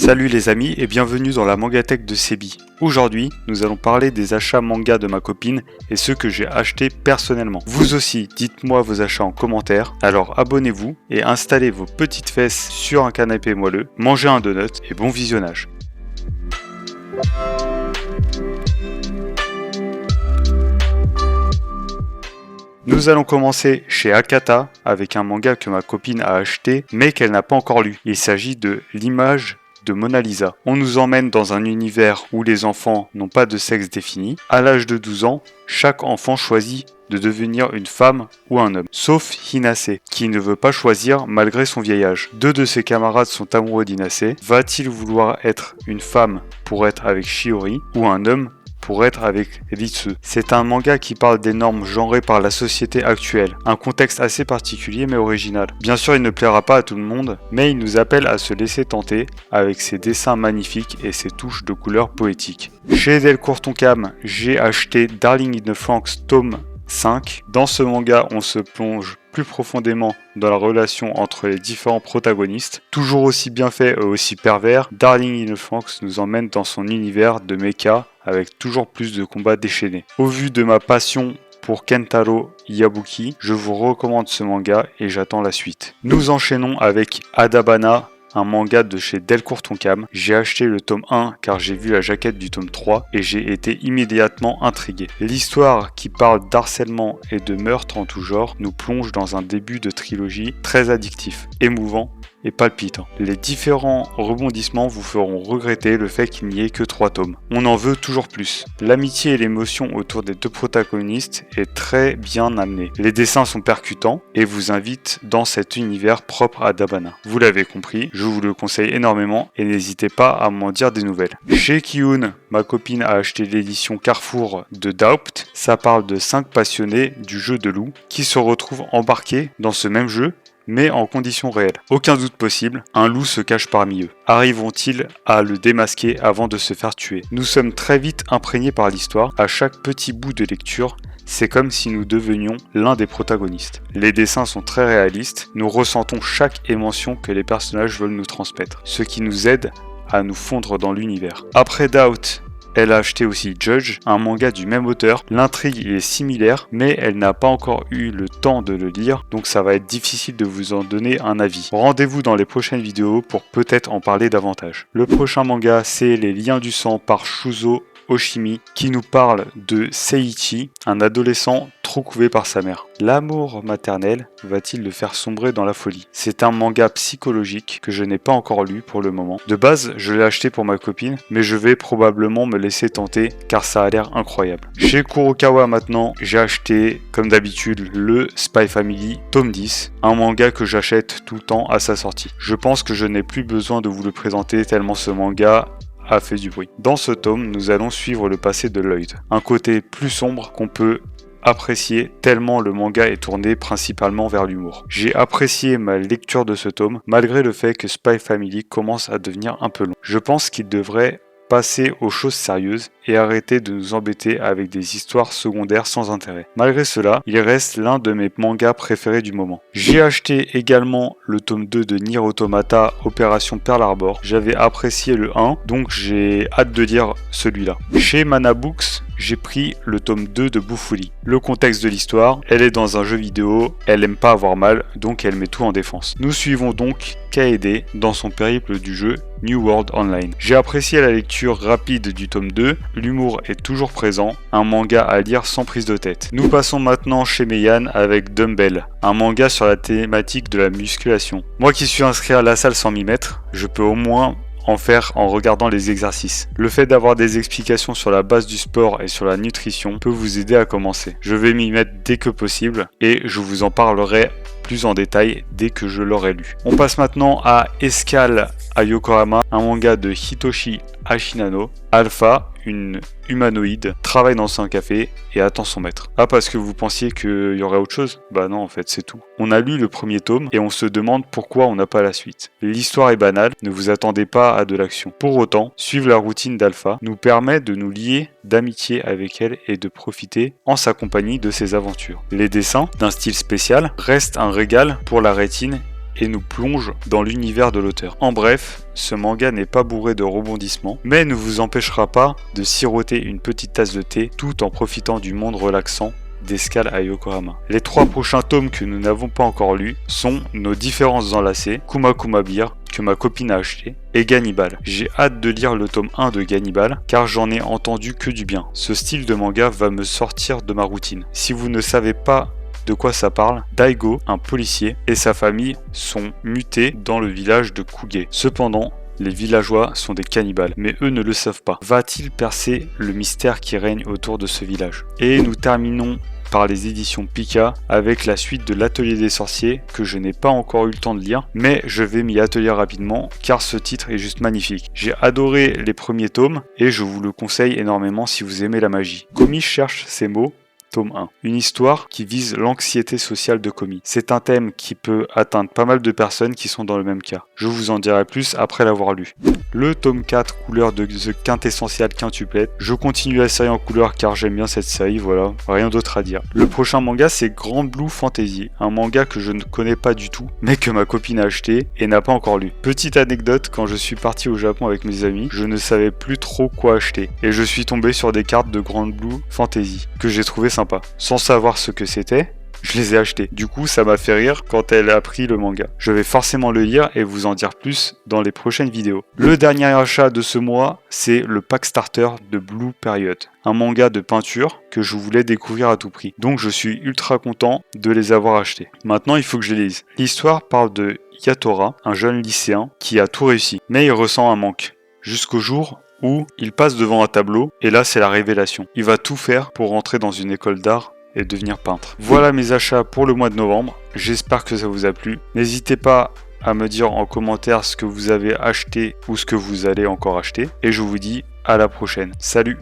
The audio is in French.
Salut les amis et bienvenue dans la Mangatech de Sebi. Aujourd'hui, nous allons parler des achats manga de ma copine et ceux que j'ai achetés personnellement. Vous aussi, dites-moi vos achats en commentaire, alors abonnez-vous et installez vos petites fesses sur un canapé moelleux, mangez un donut et bon visionnage. Nous allons commencer chez Akata avec un manga que ma copine a acheté mais qu'elle n'a pas encore lu. Il s'agit de L'image de Mona Lisa. On nous emmène dans un univers où les enfants n'ont pas de sexe défini. À l'âge de 12 ans, chaque enfant choisit de devenir une femme ou un homme, sauf Hinase, qui ne veut pas choisir malgré son vieil âge. Deux de ses camarades sont amoureux d'Hinase. Va-t-il vouloir être une femme pour être avec Shiori ou un homme pour être avec Ritsu? C'est un manga qui parle des normes genrées par la société actuelle, un contexte assez particulier mais original. Bien sûr, il ne plaira pas à tout le monde, mais il nous appelle à se laisser tenter avec ses dessins magnifiques et ses touches de couleurs poétiques. Chez Delcourt Tonkam, j'ai acheté Darling in the Franxx tome 5. Dans ce manga, on se plonge plus profondément dans la relation entre les différents protagonistes. Toujours aussi bien fait et aussi pervers, Darling in the Franxx nous emmène dans son univers de mecha avec toujours plus de combats déchaînés. Au vu de ma passion pour Kentaro Yabuki, je vous recommande ce manga et j'attends la suite. Nous enchaînons avec Adabana, un manga de chez Delcourt Tonkam. J'ai acheté le tome 1 car j'ai vu la jaquette du tome 3 et j'ai été immédiatement intrigué. L'histoire qui parle d'harcèlement et de meurtre en tout genre nous plonge dans un début de trilogie très addictif, émouvant et palpitant. Les différents rebondissements vous feront regretter le fait qu'il n'y ait que 3 tomes. On en veut toujours plus. L'amitié et l'émotion autour des deux protagonistes est très bien amenée. Les dessins sont percutants et vous invitent dans cet univers propre à Dabana. Vous l'avez compris, je vous le conseille énormément et n'hésitez pas à m'en dire des nouvelles. Chez Kiun, ma copine a acheté l'édition Carrefour de Doubt. Ça parle de 5 passionnés du jeu de loup qui se retrouvent embarqués dans ce même jeu mais en conditions réelles. Aucun doute possible, un loup se cache parmi eux. Arriveront-ils à le démasquer avant de se faire tuer? Nous sommes très vite imprégnés par l'histoire. À chaque petit bout de lecture, c'est comme si nous devenions l'un des protagonistes. Les dessins sont très réalistes, nous ressentons chaque émotion que les personnages veulent nous transmettre, ce qui nous aide à nous fondre dans l'univers. Après Doubt, elle a acheté aussi Judge, un manga du même auteur. L'intrigue est similaire, mais elle n'a pas encore eu le temps de le lire, donc ça va être difficile de vous en donner un avis. Rendez-vous dans les prochaines vidéos pour peut-être en parler davantage. Le prochain manga, c'est Les Liens du sang par Shuzo Oshimi, qui nous parle de Seiichi, un adolescent trop couvé par sa mère. L'amour maternel va-t-il le faire sombrer dans la folie? C'est un manga psychologique que je n'ai pas encore lu pour le moment. De base, je l'ai acheté pour ma copine, mais je vais probablement me laisser tenter car ça a l'air incroyable. Chez Kurokawa maintenant, j'ai acheté, comme d'habitude, le Spy Family tome 10, un manga que j'achète tout le temps à sa sortie. Je pense que je n'ai plus besoin de vous le présenter tellement ce manga a fait du bruit. Dans ce tome, nous allons suivre le passé de Lloyd, un côté plus sombre qu'on peut apprécier tellement le manga est tourné principalement vers l'humour. J'ai apprécié ma lecture de ce tome malgré le fait que Spy Family commence à devenir un peu long. Je pense qu'il devrait passer aux choses sérieuses et arrêter de nous embêter avec des histoires secondaires sans intérêt. Malgré cela, il reste l'un de mes mangas préférés du moment. J'ai acheté également le tome 2 de Nier Automata Opération Pearl Harbor. J'avais apprécié le 1, donc j'ai hâte de lire celui-là. Chez Mana Books, j'ai pris le tome 2 de Bufuli. Le contexte de l'histoire, elle est dans un jeu vidéo, elle aime pas avoir mal, donc elle met tout en défense. Nous suivons donc Kaede dans son périple du jeu New World Online. J'ai apprécié la lecture rapide du tome 2, l'humour est toujours présent, un manga à lire sans prise de tête. Nous passons maintenant chez Meian avec Dumbbell, un manga sur la thématique de la musculation. Moi qui suis inscrit à la salle sans m'y mettre, je peux au moins en faire en regardant les exercices. Le fait d'avoir des explications sur la base du sport et sur la nutrition peut vous aider à commencer. Je vais m'y mettre dès que possible et je vous en parlerai plus en détail dès que je l'aurai lu. On passe maintenant à Escale à Yokohama, un manga de Hitoshi Ashinano. Alpha, une humanoïde, travaille dans un café et attend son maître. Ah, parce que vous pensiez qu'il y aurait autre chose? Bah non, en fait, c'est tout. On a lu le premier tome et on se demande pourquoi on n'a pas la suite. L'histoire est banale, ne vous attendez pas à de l'action. Pour autant, suivre la routine d'Alpha nous permet de nous lier d'amitié avec elle et de profiter en sa compagnie de ses aventures. Les dessins, d'un style spécial, restent un régal pour la rétine et nous plonge dans l'univers de l'auteur. En bref, ce manga n'est pas bourré de rebondissements, mais ne vous empêchera pas de siroter une petite tasse de thé tout en profitant du monde relaxant d'Escale à Yokohama. Les 3 prochains tomes que nous n'avons pas encore lus sont Nos différences enlacées, Kuma Kuma Beer, que ma copine a acheté, et Gannibal. J'ai hâte de lire le tome 1 de Gannibal, car j'en ai entendu que du bien. Ce style de manga va me sortir de ma routine. Si vous ne savez pas de quoi ça parle, Daigo, un policier, et sa famille sont mutés dans le village de Kuge. Cependant, les villageois sont des cannibales, mais eux ne le savent pas. Va-t-il percer le mystère qui règne autour de ce village? Et nous terminons par les éditions Pika avec la suite de l'Atelier des sorciers que je n'ai pas encore eu le temps de lire, mais je vais m'y atteler rapidement car ce titre est juste magnifique. J'ai adoré les premiers tomes et je vous le conseille énormément si vous aimez la magie. Komi cherche ses mots. Tome 1. Une histoire qui vise l'anxiété sociale de Komi. C'est un thème qui peut atteindre pas mal de personnes qui sont dans le même cas. Je vous en dirai plus après l'avoir lu. Le tome 4, couleur de The Quintessential Quintuplette. Je continue la série en couleur car j'aime bien cette série, voilà, rien d'autre à dire. Le prochain manga c'est Grand Blue Fantasy, un manga que je ne connais pas du tout, mais que ma copine a acheté et n'a pas encore lu. Petite anecdote, quand je suis parti au Japon avec mes amis, je ne savais plus trop quoi acheter et je suis tombé sur des cartes de Grand Blue Fantasy que j'ai trouvé sympa. Sans savoir ce que c'était, je les ai achetés. Du coup, ça m'a fait rire quand elle a pris le manga. Je vais forcément le lire et vous en dire plus dans les prochaines vidéos. Le dernier achat de ce mois, c'est le pack starter de Blue Period. Un manga de peinture que je voulais découvrir à tout prix. Donc je suis ultra content de les avoir achetés. Maintenant, il faut que je les lise. L'histoire parle de Yatora, un jeune lycéen qui a tout réussi, mais il ressent un manque. Jusqu'au jour où il passe devant un tableau, et là c'est la révélation. Il va tout faire pour rentrer dans une école d'art et devenir peintre. Voilà mes achats pour le mois de novembre, j'espère que ça vous a plu. N'hésitez pas à me dire en commentaire ce que vous avez acheté ou ce que vous allez encore acheter, et je vous dis à la prochaine. Salut!